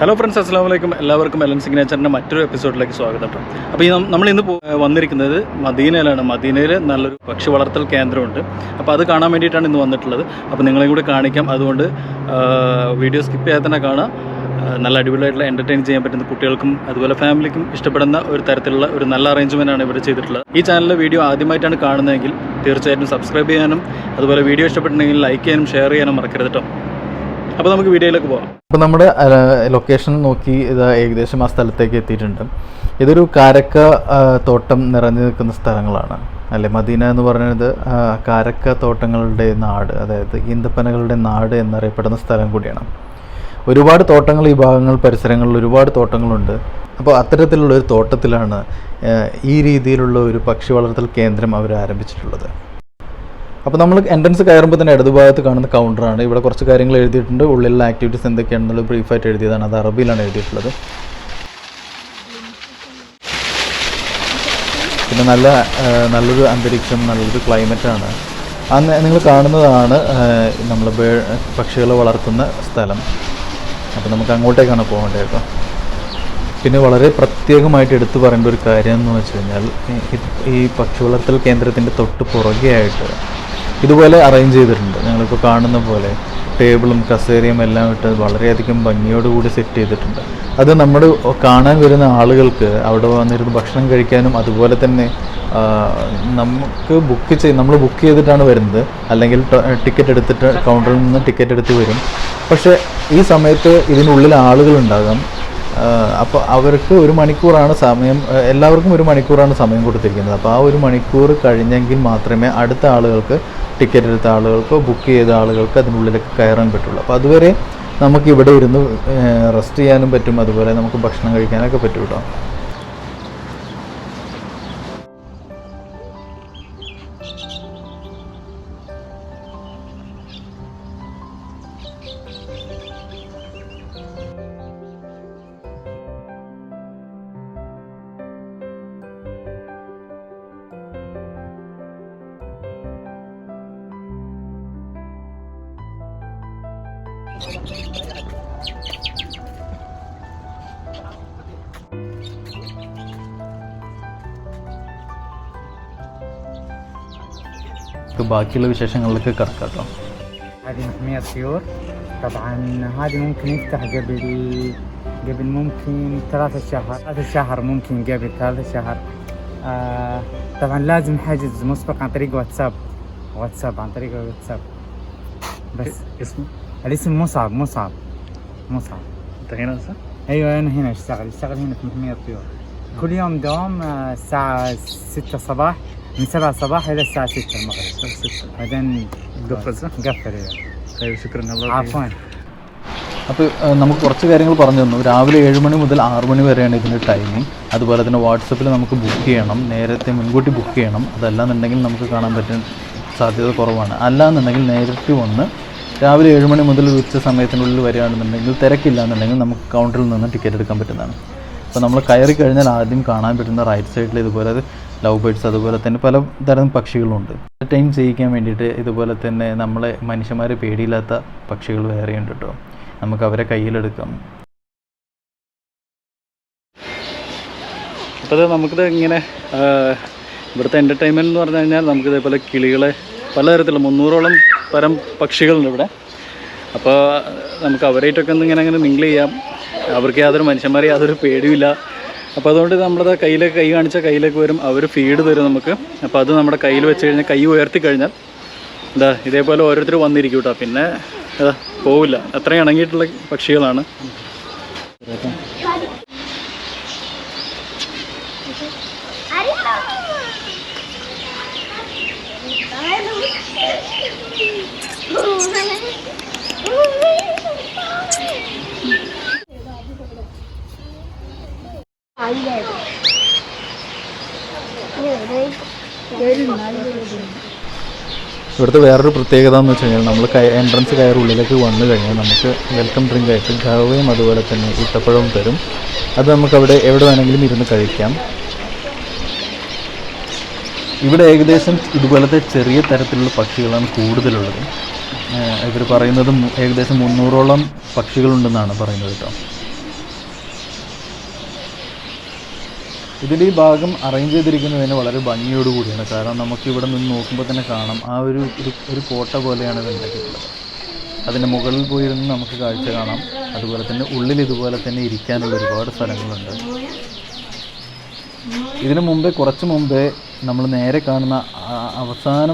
Hello friends, അസ്സലാമു അലൈക്കും. എല്ലാവർക്കും എലൻ സിഗ്നേച്ചറിൻ്റെ മറ്റൊരു എപ്പിസോഡിലേക്ക് സ്വാഗതം. അപ്പോൾ നമ്മളിന്ന് വന്നിരിക്കുന്നത് മദീനയിലാണ്. മദീനയിൽ നല്ലൊരു പക്ഷി വളർത്തൽ കേന്ദ്രമുണ്ട്. അപ്പോൾ അത് കാണാൻ വേണ്ടിയിട്ടാണ് ഇന്ന് വന്നിട്ടുള്ളത്. അപ്പോൾ നിങ്ങളെയും കൂടി കാണിക്കാം. അതുകൊണ്ട് വീഡിയോ സ്കിപ്പ് ചെയ്യാതെ തന്നെ കാണാം. നല്ല അടിപൊളിയായിട്ടുള്ള എൻ്റർടൈൻ ചെയ്യാൻ പറ്റുന്ന കുട്ടികൾക്കും അതുപോലെ ഫാമിലിക്കും ഇഷ്ടപ്പെടുന്ന ഒരു തരത്തിലുള്ള ഒരു നല്ല അറേഞ്ച്മെൻറ്റാണ് ഇവിടെ ചെയ്തിട്ടുള്ളത്. ഈ ചാനലിലെ വീഡിയോ ആദ്യമായിട്ടാണ് കാണുന്നതെങ്കിൽ തീർച്ചയായിട്ടും സബ്സ്ക്രൈബ് ചെയ്യാനും അതുപോലെ വീഡിയോ ഇഷ്ടപ്പെട്ടിട്ടുണ്ടെങ്കിൽ ലൈക്ക് ചെയ്യാനും ഷെയർ ചെയ്യാനും മറക്കരുത് കേട്ടോ. അപ്പോൾ നമുക്ക് വീഡിയോയിലേക്ക് പോകാം. അപ്പോൾ നമ്മുടെ ലൊക്കേഷൻ നോക്കി ഇത് ഏകദേശം ആ സ്ഥലത്തേക്ക് എത്തിയിട്ടുണ്ട്. ഇതൊരു കാരക്ക തോട്ടം നിറഞ്ഞു നിൽക്കുന്ന സ്ഥലങ്ങളാണ് അല്ലേ. മദീന എന്ന് പറയുന്നത് കാരക്ക തോട്ടങ്ങളുടെ നാട്, അതായത് ഈന്തപ്പനകളുടെ നാട് എന്നറിയപ്പെടുന്ന സ്ഥലം കൂടിയാണ്. ഒരുപാട് തോട്ടങ്ങൾ ഈ പരിസരങ്ങളിൽ ഒരുപാട് തോട്ടങ്ങളുണ്ട്. അപ്പോൾ അത്തരത്തിലുള്ളൊരു തോട്ടത്തിലാണ് ഈ രീതിയിലുള്ള ഒരു പക്ഷി വളർത്തൽ കേന്ദ്രം അവർ ആരംഭിച്ചിട്ടുള്ളത്. അപ്പോൾ നമ്മൾ എൻട്രൻസ് കയറുമ്പോൾ തന്നെ ഇടതുഭാഗത്ത് കാണുന്ന കൗണ്ടറാണ്. ഇവിടെ കുറച്ച് കാര്യങ്ങൾ എഴുതിയിട്ടുണ്ട്. ഉള്ളിലുള്ള ആക്ടിവിറ്റീസ് എന്തൊക്കെയാണെന്നുള്ളത് ബ്രീഫായിട്ട് എഴുതിയതാണ്. അത് അറബിയിലാണ് എഴുതിയിട്ടുള്ളത്. പിന്നെ നല്ലൊരു അന്തരീക്ഷം, നല്ലൊരു ക്ലൈമറ്റാണ്. നിങ്ങൾ കാണുന്നതാണ് നമ്മൾ പക്ഷികളെ വളർത്തുന്ന സ്ഥലം. അപ്പോൾ നമുക്ക് അങ്ങോട്ടേക്കാണ് പോകേണ്ടത് കേട്ടോ. പിന്നെ വളരെ പ്രത്യേകമായിട്ട് എടുത്തു പറയേണ്ട ഒരു കാര്യം എന്ന് വെച്ച് കഴിഞ്ഞാൽ ഈ പക്ഷി വളർത്തൽ കേന്ദ്രത്തിൻ്റെ തൊട്ട് പുറകെ ആയിട്ട് ഇതുപോലെ അറേഞ്ച് ചെയ്തിട്ടുണ്ട്. ഞങ്ങളിപ്പോൾ കാണുന്ന പോലെ ടേബിളും കസേരയും എല്ലാം ഇട്ട് വളരെയധികം ഭംഗിയോടുകൂടി സെറ്റ് ചെയ്തിട്ടുണ്ട്. അത് നമ്മുടെ കാണാൻ വരുന്ന ആളുകൾക്ക് അവിടെ വന്നിരുന്ന് ഭക്ഷണം കഴിക്കാനും അതുപോലെ തന്നെ നമ്മൾ ബുക്ക് ചെയ്തിട്ടാണ് വരുന്നത്, അല്ലെങ്കിൽ ടിക്കറ്റ് എടുത്തിട്ട് കൗണ്ടറിൽ നിന്ന് ടിക്കറ്റ് എടുത്ത് വരും. പക്ഷേ ഈ സമയത്ത് ഇതിനുള്ളിൽ ആളുകളുണ്ടാകാം. അപ്പോൾ അവർക്ക് 1 മണിക്കൂറാണ് സമയം, എല്ലാവർക്കും 1 മണിക്കൂറാണ് സമയം കൊടുത്തിരിക്കുന്നത്. അപ്പോൾ ആ 1 മണിക്കൂർ കഴിഞ്ഞെങ്കിൽ മാത്രമേ അടുത്ത ആളുകൾക്ക്, ടിക്കറ്റ് എടുത്ത ആളുകൾക്കോ ബുക്ക് ചെയ്ത ആളുകൾക്ക് അതിനുള്ളിലേക്ക് കയറാൻ പറ്റുള്ളൂ. അപ്പോൾ അതുവരെ നമുക്ക് ഇവിടെ ഇരുന്ന് റെസ്റ്റ് ചെയ്യാനും പറ്റും, അതുപോലെ നമുക്ക് ഭക്ഷണം കഴിക്കാനൊക്കെ പറ്റും കേട്ടോ. ബാക്കിയുള്ള വിശേഷങ്ങളിലേക്ക് കിടക്കാം. هذه محمية طيور. طبعا هذه ممكن يفتح قبل ممكن 3 شهر ممكن قبل 3 شهر. طبعا لازم حجز مسبق عن طريق واتساب عن طريق واتساب. بس اسمه الاسم مصعب. انت هنا هسه؟ ايوه انا هنا اشتغل هنا في محمية الطيور. كل يوم دوام الساعة 6 صباح، من 7 صباح إلى الساعة 6 المغرب. بعدين نقفل. شكرا. عفوا. അപ്പോൾ നമുക്ക് കുറച്ച് കാര്യങ്ങൾ പറഞ്ഞു തന്നു. രാവിലെ 7 മണി മുതൽ 6 മണി വരെയാണ് ഇതിൻ്റെ ടൈമിംഗ്. അതുപോലെ തന്നെ വാട്സപ്പിൽ നമുക്ക് ബുക്ക് ചെയ്യണം, നേരത്തെ മുൻകൂട്ടി ബുക്ക് ചെയ്യണം. അതല്ലാന്നുണ്ടെങ്കിൽ നമുക്ക് കാണാൻ പറ്റാൻ സാധ്യത കുറവാണ്. അല്ലാന്നുണ്ടെങ്കിൽ നേരിട്ട് വന്ന് രാവിലെ 7 മണി മുതൽ ഉച്ച സമയത്തിനുള്ളിൽ വരികയാണെന്നുണ്ടെങ്കിൽ തിരക്കില്ല എന്നുണ്ടെങ്കിൽ നമുക്ക് കൗണ്ടറിൽ നിന്ന് ടിക്കറ്റ് എടുക്കാൻ പറ്റുന്നതാണ്. അപ്പോൾ നമ്മൾ കയറി കഴിഞ്ഞാൽ ആദ്യം കാണാൻ പറ്റുന്ന റൈറ്റ് സൈഡിൽ ഇതുപോലെ ലവ് ബേർഡ്സ്, അതുപോലെ തന്നെ പല തരം പക്ഷികളുണ്ട്. എൻ്റർടൈൻ ചെയ്യിക്കാൻ വേണ്ടിയിട്ട് ഇതുപോലെ തന്നെ നമ്മളെ മനുഷ്യന്മാരെ പേടിയില്ലാത്ത പക്ഷികൾ വേറെയുണ്ട് കേട്ടോ. നമുക്ക് അവരെ കയ്യിലെടുക്കാം. അപ്പോൾ നമുക്കിത് ഇങ്ങനെ ഇവിടുത്തെ എൻ്റർടൈൻമെൻറ്റ് എന്ന് പറഞ്ഞു കഴിഞ്ഞാൽ നമുക്കിതേപോലെ കിളികളെ പലതരത്തിലുള്ള 300ഓളം തരം പക്ഷികളുണ്ട് ഇവിടെ. അപ്പോൾ നമുക്ക് അവരായിട്ടൊക്കെ ഇങ്ങനെ മിങ്കിൾ ചെയ്യാം. അവർക്ക് മനുഷ്യന്മാരെ യാതൊരു പേടിയില്ല. അപ്പോൾ അതുകൊണ്ട് നമ്മളത് കൈ കാണിച്ചാൽ കയ്യിലേക്ക് വരും, അവർ ഫീഡ് തരും നമുക്ക്. അപ്പോൾ അത് നമ്മുടെ കയ്യിൽ വെച്ച് കഴിഞ്ഞാൽ, കൈ ഉയർത്തി കഴിഞ്ഞാൽ ഇതേപോലെ ഓരോരുത്തർ വന്നിരിക്കും കേട്ടോ. പിന്നെ പോവില്ല. അത്രയും ഇണങ്ങിയിട്ടുള്ള പക്ഷികളാണ്. ഇവിടുത്തെ വേറൊരു പ്രത്യേകത എന്ന് വെച്ച് കഴിഞ്ഞാൽ നമ്മൾ എൻട്രൻസ് കയറി ഉള്ളിലേക്ക് വന്നു കഴിഞ്ഞാൽ നമുക്ക് വെൽക്കം ഡ്രിങ്ക് ആയിട്ട് ഖഹവയും അതുപോലെ തന്നെ ഈത്തപ്പഴവും തരും. അത് നമുക്കവിടെ എവിടെ വേണമെങ്കിലും ഇരുന്ന് കഴിക്കാം. ഇവിടെ ഏകദേശം ഇതുപോലത്തെ ചെറിയ തരത്തിലുള്ള പക്ഷികളാണ് കൂടുതലുള്ളത്. ഇവർ പറയുന്നത് ഏകദേശം 300ഓളം പക്ഷികളുണ്ടെന്നാണ് പറയുന്നത് കേട്ടോ. ഇതിൻ്റെ ഈ ഭാഗം അറേഞ്ച് ചെയ്തിരിക്കുന്നതിന് വളരെ ഭംഗിയോടുകൂടിയാണ്. കാരണം നമുക്ക് ഇവിടെ നിന്ന് നോക്കുമ്പോൾ തന്നെ കാണാം ആ ഒരു കോട്ട പോലെയാണ് ഇത് ഉണ്ടാക്കിയിട്ടുള്ളത്. അതിൻ്റെ മുകളിൽ പോയിരുന്ന് നമുക്ക് കാഴ്ച കാണാം. അതുപോലെ തന്നെ ഉള്ളിൽ ഇതുപോലെ തന്നെ ഇരിക്കാനുള്ള ഒരുപാട് സ്ഥലങ്ങളുണ്ട്. ഇതിനു മുമ്പേ കുറച്ച് മുമ്പേ നമ്മൾ നേരെ കാണുന്ന അവസാന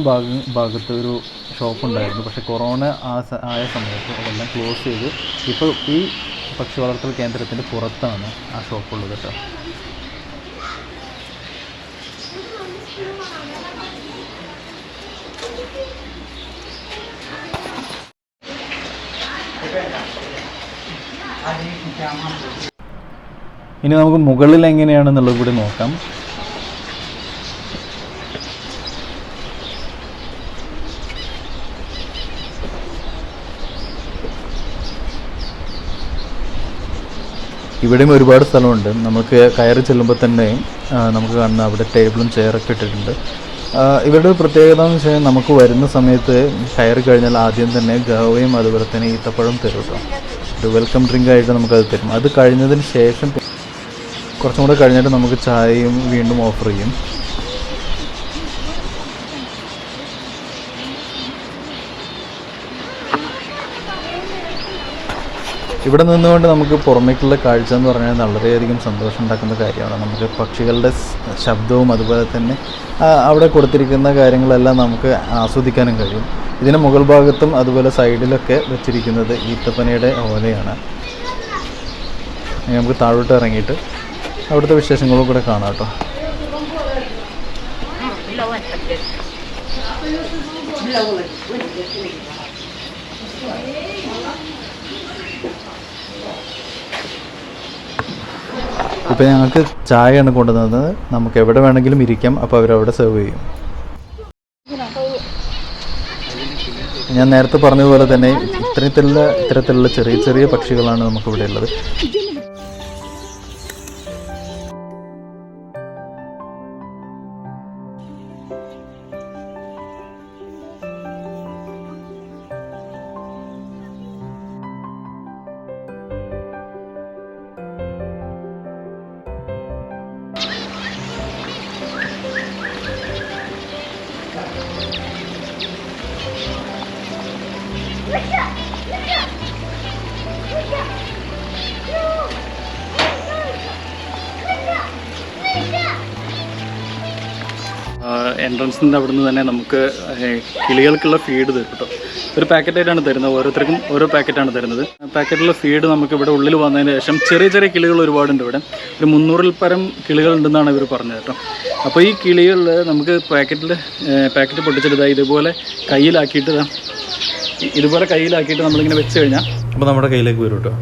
ഭാഗത്ത് ഒരു ഷോപ്പുണ്ടായിരുന്നു. പക്ഷേ കൊറോണ ആയ സമയത്ത് അതെല്ലാം ക്ലോസ് ചെയ്ത് ഇപ്പോൾ ഈ പക്ഷി വളർത്തൽ കേന്ദ്രത്തിൻ്റെ പുറത്താണ് ആ ഷോപ്പുള്ളത് കേട്ടോ. ഇനി നമുക്ക് മുകളിൽ എങ്ങനെയാണെന്നുള്ളത് കൂടി നോക്കാം. ഇവിടെയും ഒരുപാട് സ്ഥലമുണ്ട്. നമുക്ക് കയറി ചെല്ലുമ്പോൾ തന്നെ നമുക്ക് കാണുന്ന അവിടെ ടേബിളും ചെയറൊക്കെ ഇട്ടിട്ടുണ്ട്. ഇവരുടെ പ്രത്യേകത എന്ന് വെച്ചാൽ നമുക്ക് വരുന്ന സമയത്ത് കയറി കഴിഞ്ഞാൽ ആദ്യം തന്നെ ഗവയും അതുപോലെ തന്നെ ഈത്തപ്പഴം തരും കേട്ടോ. ഒരു വെൽക്കം ഡ്രിങ്ക് ആയിട്ട് നമുക്കത് തരും. അത് കഴിഞ്ഞതിന് ശേഷം കുറച്ചും കൂടെ കഴിഞ്ഞിട്ട് നമുക്ക് ചായയും വീണ്ടും ഓഫർ ചെയ്യും. ഇവിടെ നിന്നുകൊണ്ട് നമുക്ക് പുറമേക്കുള്ള കാഴ്ച എന്ന് പറഞ്ഞാൽ വളരെയധികം സന്തോഷം ഉണ്ടാക്കുന്ന കാര്യമാണ്. നമുക്ക് പക്ഷികളുടെ ശബ്ദവും അതുപോലെ തന്നെ അവിടെ കൊടുത്തിരിക്കുന്ന കാര്യങ്ങളെല്ലാം നമുക്ക് ആസ്വദിക്കാനും കഴിയും. ഇതിന് മുകൾ ഭാഗത്തും അതുപോലെ സൈഡിലൊക്കെ വെച്ചിരിക്കുന്നത് ഈത്തപ്പനയുടെ ഓലയാണ്. നമുക്ക് താഴോട്ട് ഇറങ്ങിയിട്ട് അവിടുത്തെ വിശേഷങ്ങളും കൂടെ കാണാം കേട്ടോ. ഇപ്പം ഞങ്ങൾക്ക് ചായയാണ് കൊണ്ടുവന്നത്. നമുക്ക് എവിടെ വേണമെങ്കിലും ഇരിക്കാം. അപ്പോൾ അവരവിടെ സെർവ് ചെയ്യും. ഞാൻ നേരത്തെ പറഞ്ഞതുപോലെ തന്നെ ഇത്തരത്തിലുള്ള ചെറിയ ചെറിയ പക്ഷികളാണ് നമുക്കിവിടെ ഉള്ളത്. എൻട്രൻസിൻ്റെ അവിടെ നിന്ന് തന്നെ നമുക്ക് കിളികൾക്കുള്ള ഫീഡ് തരും കേട്ടോ. ഒരു പാക്കറ്റായിട്ടാണ് തരുന്നത്. ഓരോരുത്തർക്കും ഓരോ പാക്കറ്റാണ് തരുന്നത്. പാക്കറ്റിലുള്ള ഫീഡ് നമുക്ക് ഇവിടെ ഉള്ളിൽ വന്നതിന് ശേഷം ചെറിയ ചെറിയ കിളികൾ ഒരുപാടുണ്ട്. ഇവിടെ ഒരു 300-ൽ പരം കിളികളുണ്ടെന്നാണ് ഇവർ പറഞ്ഞത് കേട്ടോ. അപ്പോൾ ഈ കിളികളിൽ നമുക്ക് പാക്കറ്റ് പൊട്ടിച്ചെടുത്താൽ ഇതുപോലെ കയ്യിലാക്കിയിട്ട് നമ്മളിങ്ങനെ വെച്ച് കഴിഞ്ഞാൽ അപ്പോൾ നമ്മുടെ കയ്യിലേക്ക് വരും കേട്ടോ.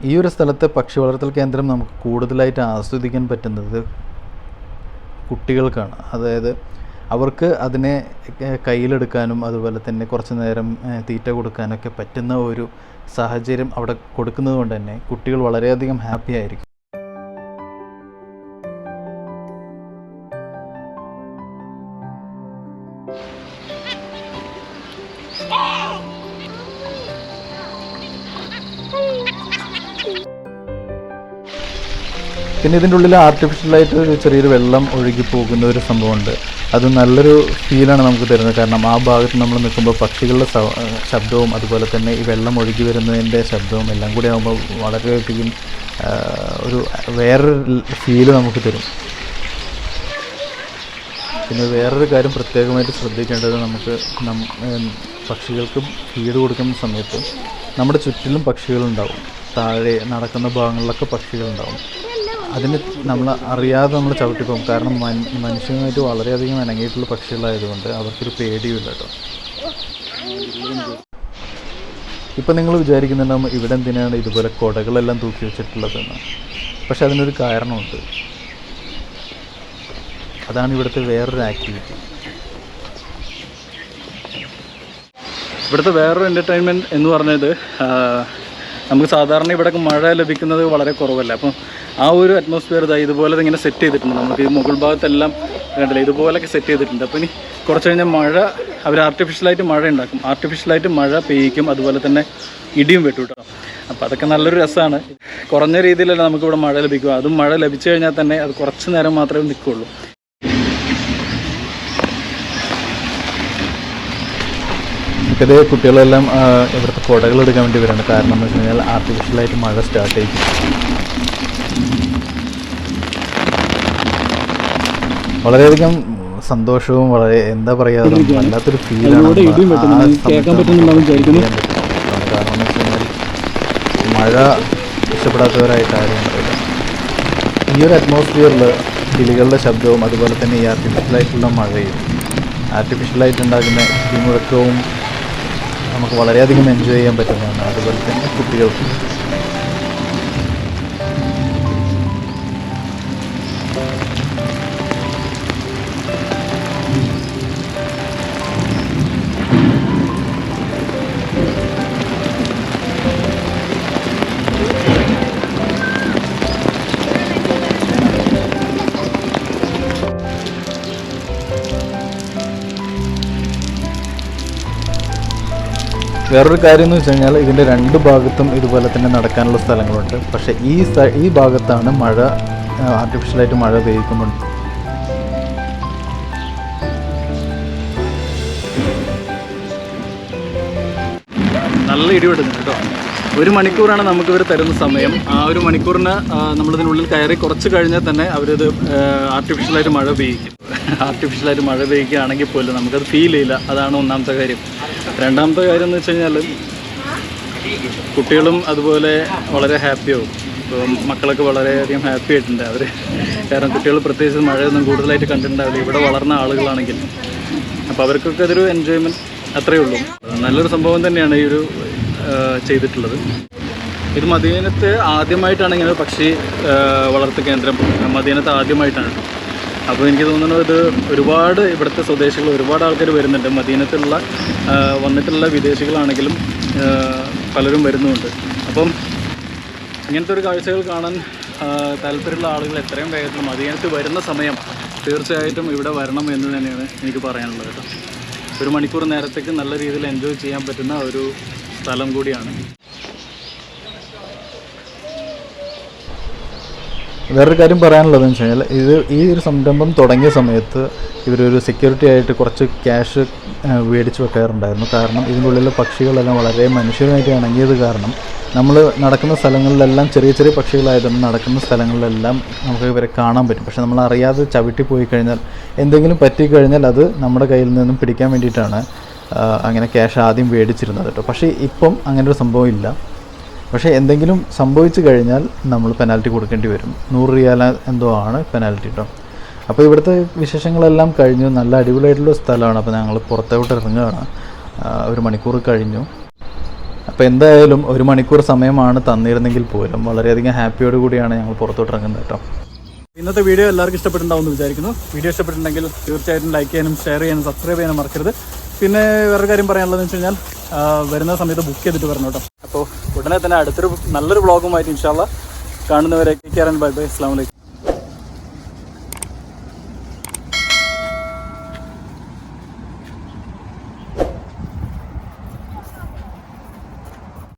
ഈ ഒരു സ്ഥലത്തെ പക്ഷി വളർത്തൽ കേന്ദ്രം നമുക്ക് കൂടുതലായിട്ട് ആസ്വദിക്കാൻ പറ്റുന്നത് കുട്ടികൾക്കാണ്. അതായത് അവർക്ക് അതിനെ കയ്യിലെടുക്കാനും അതുപോലെ തന്നെ കുറച്ച് നേരം തീറ്റ കൊടുക്കാനൊക്കെ പറ്റുന്ന ഒരു സാഹചര്യം അവിടെ കൊടുക്കുന്നത് കൊണ്ട് തന്നെ കുട്ടികൾ വളരെയധികം ഹാപ്പി ആയിരിക്കും. പിന്നെ ഇതിൻ്റെ ഉള്ളിൽ ആർട്ടിഫിഷ്യലായിട്ട് ഒരു ചെറിയൊരു വെള്ളം ഒഴുകി പോകുന്ന ഒരു സംഭവമുണ്ട്. അത് നല്ലൊരു ഫീലാണ് നമുക്ക് തരുന്നത്. കാരണം ആ ഭാഗത്ത് നമ്മൾ നിൽക്കുമ്പോൾ പക്ഷികളുടെ ശബ്ദവും അതുപോലെ തന്നെ ഈ വെള്ളം ഒഴുകി വരുന്നതിൻ്റെ ശബ്ദവും എല്ലാം കൂടി ആകുമ്പോൾ വളരെയധികം ഒരു വേറൊരു ഫീല് നമുക്ക് തരും. പിന്നെ വേറൊരു കാര്യം പ്രത്യേകമായിട്ട് ശ്രദ്ധിക്കേണ്ടത്, നമുക്ക് പക്ഷികൾക്ക് ഫീഡ് കൊടുക്കുന്ന സമയത്ത് നമ്മുടെ ചുറ്റിലും പക്ഷികളുണ്ടാവും. താഴെ നടക്കുന്ന ഭാഗങ്ങളിലൊക്കെ പക്ഷികളുണ്ടാവും. അതിന് നമ്മൾ അറിയാതെ നമ്മൾ ചവിട്ടിപ്പോകും. കാരണം മനുഷ്യനുമായിട്ട് വളരെയധികം ഇണങ്ങിയിട്ടുള്ള പക്ഷികളായതുകൊണ്ട് അവർക്കൊരു പേടിയുമില്ല കേട്ടോ. ഇപ്പം നിങ്ങൾ വിചാരിക്കുന്നുണ്ടാകും ഇവിടെ എന്തിനാണ് ഇതുപോലെ കുടകളെല്ലാം തൂക്കി വെച്ചിട്ടുള്ളതെന്ന്. പക്ഷെ അതിനൊരു കാരണമുണ്ട്. അതാണ് ഇവിടുത്തെ വേറൊരു ആക്ടിവിറ്റി. ഇവിടുത്തെ വേറൊരു എൻ്റർടൈൻമെൻറ്റ് എന്ന് പറഞ്ഞത് നമുക്ക് സാധാരണ ഇവിടെയൊക്കെ മഴ ലഭിക്കുന്നത് വളരെ കുറവല്ല. അപ്പം ആ ഒരു അറ്റ്മോസ്ഫിയർ ഇതുപോലെ ഇങ്ങനെ സെറ്റ് ചെയ്തിട്ടുണ്ട്. നമുക്ക് ഈ മുകൾ ഭാഗത്തെല്ലാം കണ്ടില്ല ഇതുപോലെയൊക്കെ സെറ്റ് ചെയ്തിട്ടുണ്ട്. അപ്പോൾ ഇനി കുറച്ച് കഴിഞ്ഞാൽ മഴ അവർ ആർട്ടിഫിഷ്യലായിട്ട് മഴ ഉണ്ടാക്കും, ആർട്ടിഫിഷ്യലായിട്ട് മഴ പെയ്യിക്കും, അതുപോലെ തന്നെ ഇടിയും വെട്ടും കേട്ടോ. അപ്പോൾ അതൊക്കെ നല്ലൊരു രസമാണ്. കുറഞ്ഞ രീതിയിലല്ല നമുക്കിവിടെ മഴ ലഭിക്കുക. അതും മഴ ലഭിച്ചു കഴിഞ്ഞാൽ തന്നെ അത് കുറച്ച് നേരം മാത്രമേ നിൽക്കുകയുള്ളൂ. ഇതേ കുട്ടികളെല്ലാം ഇവിടുത്തെ കുടകൾ എടുക്കാൻ വേണ്ടി വരുന്നുണ്ട്. കാരണം എന്ന് വെച്ച് കഴിഞ്ഞാൽ ആർട്ടിഫിഷ്യലായിട്ട് മഴ സ്റ്റാർട്ട് ചെയ്യും. വളരെയധികം സന്തോഷവും വളരെ എന്താ പറയുക വല്ലാത്തൊരു ഫീലാണ്. കാരണം എന്ന് വെച്ച് കഴിഞ്ഞാൽ മഴ ഇഷ്ടപ്പെടാത്തവരായിട്ട് ആരും ഉണ്ടാവില്ല. ഈ ഒരു അറ്റ്മോസ്ഫിയറിൽ കിളികളുടെ ശബ്ദവും അതുപോലെ തന്നെ ഈ ആർട്ടിഫിഷ്യലായിട്ടുള്ള മഴയും ആർട്ടിഫിഷ്യലായിട്ട് ഉണ്ടാക്കുന്ന മുഴക്കവും നമുക്ക് വളരെയധികം എൻജോയ് ചെയ്യാൻ പറ്റുന്നതാണ്. അതുപോലെ തന്നെ കുട്ടികൾക്ക് വേറൊരു കാര്യം എന്ന് വെച്ച് കഴിഞ്ഞാൽ ഇതിൻ്റെ രണ്ട് ഭാഗത്തും ഇതുപോലെ തന്നെ നടക്കാനുള്ള സ്ഥലങ്ങളുണ്ട്. പക്ഷേ ഈ ഭാഗത്താണ് മഴ ആർട്ടിഫിഷ്യലായിട്ട് മഴ പെയ്യുമ്പോൾ നല്ല ഇടി വെട്ടുന്നുണ്ട് കേട്ടോ. 1 മണിക്കൂറാണ് നമുക്കിവർ തരുന്ന സമയം. ആ 1 മണിക്കൂറിന് നമ്മളിതിനുള്ളിൽ കയറി കുറച്ച് കഴിഞ്ഞാൽ തന്നെ അവരിത് ആർട്ടിഫിഷ്യലായിട്ട് മഴ പെയ്യിക്കും. ആർട്ടിഫിഷ്യലായിട്ട് മഴ പെയ്യുകയാണെങ്കിൽ പോലും നമുക്കത് ഫീൽ ചെയ്യില്ല. അതാണ് ഒന്നാമത്തെ കാര്യം. രണ്ടാമത്തെ കാര്യം എന്ന് വെച്ച് കഴിഞ്ഞാൽ കുട്ടികളും അതുപോലെ വളരെ ഹാപ്പിയാവും. ഇപ്പോൾ മക്കളൊക്കെ വളരെയധികം ഹാപ്പി ആയിട്ടുണ്ട് അവർ. കാരണം കുട്ടികൾ പ്രത്യേകിച്ച് മഴയൊന്നും കൂടുതലായിട്ട് കണ്ടിട്ടുണ്ടാവില്ല ഇവിടെ വളർന്ന ആളുകളാണെങ്കിൽ. അപ്പോൾ അവർക്കൊക്കെ അതൊരു എൻജോയ്മെൻറ്റ് അത്രയേ ഉള്ളൂ. നല്ലൊരു സംഭവം തന്നെയാണ് ഈ ഒരു ചെയ്തിട്ടുള്ളത്. ഇത് മദീനത്ത് ആദ്യമായിട്ടാണ് ഇങ്ങനെ ഒരു പക്ഷി വളർത്തു കേന്ദ്രം മദീനത്ത് ആദ്യമായിട്ടാണ്. അപ്പോൾ എനിക്ക് തോന്നുന്നു ഇത് ഒരുപാട് ഇവിടുത്തെ സ്വദേശികൾ ഒരുപാട് ആൾക്കാർ വരുന്നുണ്ട്. മദീനത്തുള്ള വന്നിട്ടുള്ള വിദേശികളാണെങ്കിലും പലരും വരുന്നുമുണ്ട്. അപ്പം ഇങ്ങനത്തെ ഒരു കാഴ്ചകൾ കാണാൻ താല്പര്യമുള്ള ആളുകൾ എത്രയും വേഗത്തിൽ മദീനത്ത് വരുന്ന സമയം തീർച്ചയായിട്ടും ഇവിടെ വരണം എന്ന് തന്നെയാണ് എനിക്ക് പറയാനുള്ളത് കേട്ടോ. 1 മണിക്കൂർ നേരത്തേക്ക് നല്ല രീതിയിൽ എൻജോയ് ചെയ്യാൻ പറ്റുന്ന ഒരു സ്ഥലം കൂടിയാണ്. വേറൊരു കാര്യം പറയാനുള്ളതെന്ന് വെച്ച് കഴിഞ്ഞാൽ ഈ ഒരു സംരംഭം തുടങ്ങിയ സമയത്ത് ഇവരൊരു സെക്യൂരിറ്റി ആയിട്ട് കുറച്ച് ക്യാഷ് മേടിച്ച് വെക്കാറുണ്ടായിരുന്നു. കാരണം ഇതിനുള്ളിലെ പക്ഷികളെല്ലാം വളരെ മനുഷ്യരുമായിട്ട് ഇണങ്ങിയത് കാരണം നമ്മൾ നടക്കുന്ന സ്ഥലങ്ങളിലെല്ലാം ചെറിയ ചെറിയ പക്ഷികളായതുകൊണ്ട് നടക്കുന്ന സ്ഥലങ്ങളിലെല്ലാം നമുക്ക് ഇവരെ കാണാൻ പറ്റും. പക്ഷെ നമ്മൾ അറിയാതെ ചവിട്ടി പോയി കഴിഞ്ഞാൽ എന്തെങ്കിലും പറ്റിക്കഴിഞ്ഞാൽ അത് നമ്മുടെ കയ്യിൽ നിന്നും പിടിക്കാൻ വേണ്ടിയിട്ടാണ് അങ്ങനെ ക്യാഷ് ആദ്യം മേടിച്ചിരുന്നത് കേട്ടോ. പക്ഷേ ഇപ്പം അങ്ങനെ ഒരു സംഭവം ഇല്ല. പക്ഷേ എന്തെങ്കിലും സംഭവിച്ചു കഴിഞ്ഞാൽ നമ്മൾ പെനാൽറ്റി കൊടുക്കേണ്ടി വരും. 100 റിയാൽ എന്തോ ആണ് പെനാൽറ്റി കേട്ടോ. അപ്പോൾ ഇവിടുത്തെ വിശേഷങ്ങളെല്ലാം കഴിഞ്ഞു. നല്ല അടിപൊളിയായിട്ടുള്ള സ്ഥലമാണ്. അപ്പോൾ ഞങ്ങൾ പുറത്തോട്ട് ഇറങ്ങുകയാണ്. 1 മണിക്കൂർ കഴിഞ്ഞു. അപ്പോൾ എന്തായാലും 1 മണിക്കൂർ സമയമാണ് തന്നിരുന്നെങ്കിൽ പോലും വളരെയധികം ഹാപ്പിയോട് കൂടിയാണ് ഞങ്ങൾ പുറത്തോട്ട് ഇറങ്ങുന്നത് കേട്ടോ. ഇന്നത്തെ വീഡിയോ എല്ലാവർക്കും ഇഷ്ടപ്പെട്ടുണ്ടാവും എന്ന് വിചാരിക്കുന്നു. വീഡിയോ ഇഷ്ടപ്പെട്ടിട്ടുണ്ടെങ്കിൽ തീർച്ചയായിട്ടും ലൈക്ക് ചെയ്യാനും ഷെയർ ചെയ്യാനും സബ്സ്ക്രൈബ് ചെയ്യാനും മറക്കരുത്. പിന്നെ വേറൊരു കാര്യം പറയാനുള്ളതെന്ന് വെച്ച് കഴിഞ്ഞാൽ വരുന്ന സമയത്ത് ബുക്ക് ചെയ്തിട്ട് വരണം കേട്ടോ. അപ്പോൾ ഉടനെ തന്നെ അടുത്തൊരു നല്ലൊരു വ്ളോഗുമായിട്ട് ഇൻഷാ അല്ലാഹ് കാണുന്നവരെ. Bye bye. അസ്സലാമു അലൈക്കും.